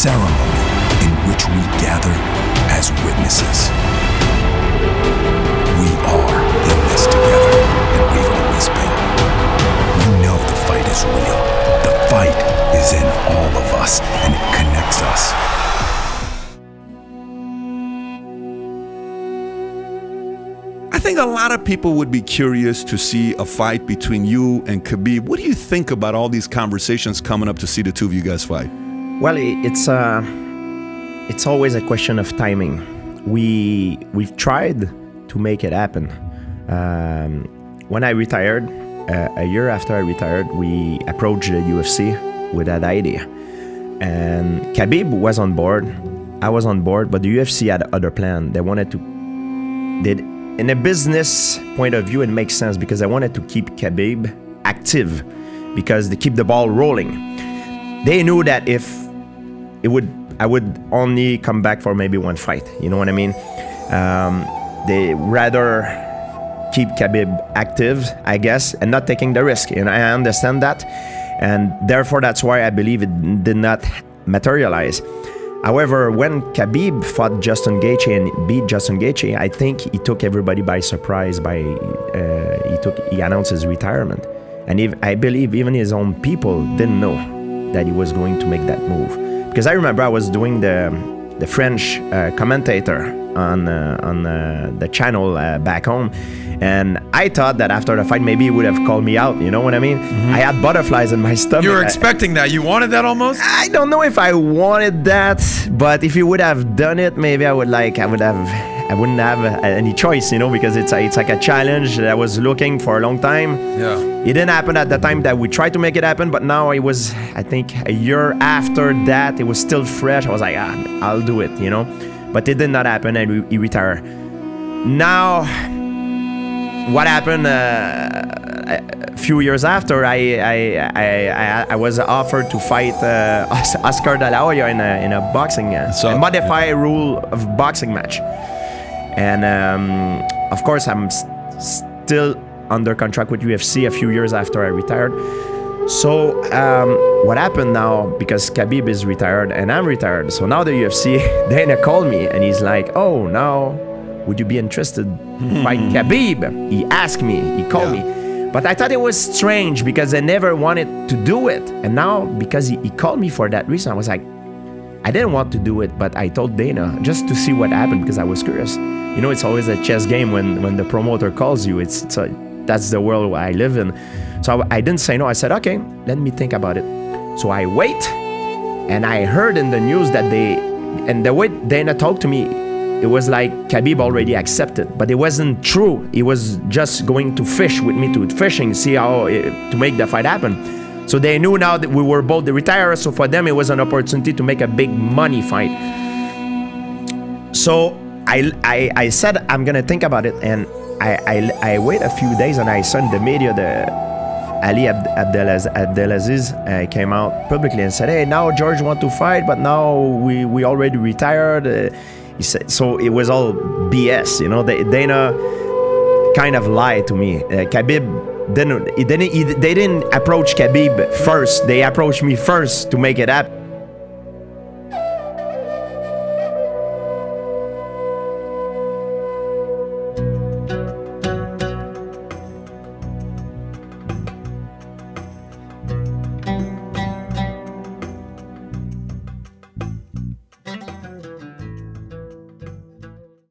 ceremony in which we gather as witnesses. We are in this together, and we've always been. We know the fight is real. The fight is in all of us, and it connects us. I think a lot of people would be curious to see a fight between you and Khabib. What do you think about all these conversations coming up to see the two of you guys fight? Well, it's always a question of timing. We've tried to make it happen. When I retired, a year after I retired, we approached the UFC with that idea. And Khabib was on board, I was on board, but the UFC had other plan. They wanted to, in a business point of view, it makes sense because they wanted to keep Khabib active because they keep the ball rolling. They knew that if I would only come back for maybe one fight. You know what I mean? They rather keep Khabib active, I guess, and not taking the risk. And I understand that. And therefore, that's why I believe it did not materialize. However, when Khabib fought Justin Gaethje and beat Justin Gaethje, I think he took everybody by surprise. He announced his retirement, and I believe even his own people didn't know that he was going to make that move. Because I remember I was doing the French commentator on the channel back home, and I thought that after the fight maybe he would have called me out. You know what I mean? I had butterflies in my stomach. You were expecting that? You wanted that almost? I don't know if I wanted that, but if he would have done it, maybe I wouldn't have any choice, you know, because it's like a challenge that I was looking for a long time. Yeah. It didn't happen at the time that we tried to make it happen, but now it was, I think, a year after that, it was still fresh. I was like, I'll do it, you know. But it did not happen, and he retired. Now, what happened a few years after, I was offered to fight Oscar De La Hoya in a boxing, a modified rule of boxing match. And of course, I'm still under contract with UFC a few years after I retired. So what happened now, because Khabib is retired and I'm retired, so now the UFC, Dana called me and he's like, oh, now would you be interested in fighting Khabib? He asked me, he called me. But I thought it was strange because I never wanted to do it. And now, because he called me for that reason, I was like, I didn't want to do it, but I told Dana just to see what happened because I was curious. You know, it's always a chess game when the promoter calls you. That's the world I live in. So I didn't say no. I said, okay, let me think about it. So I wait, and I heard in the news that and the way Dana talked to me, it was like Khabib already accepted, but it wasn't true. He was just going to fish with me, to fishing, see how to make the fight happen. So they knew now that we were both the retirees, so for them it was an opportunity to make a big money fight. So I said I'm gonna think about it, and I wait a few days, and I saw in the media Ali Abdelaziz came out publicly and said, hey, now George want to fight, but now we already retired. He said, so it was all BS, you know. Dana kind of lied to me. Khabib they didn't approach Khabib first. They approached me first to make it happen.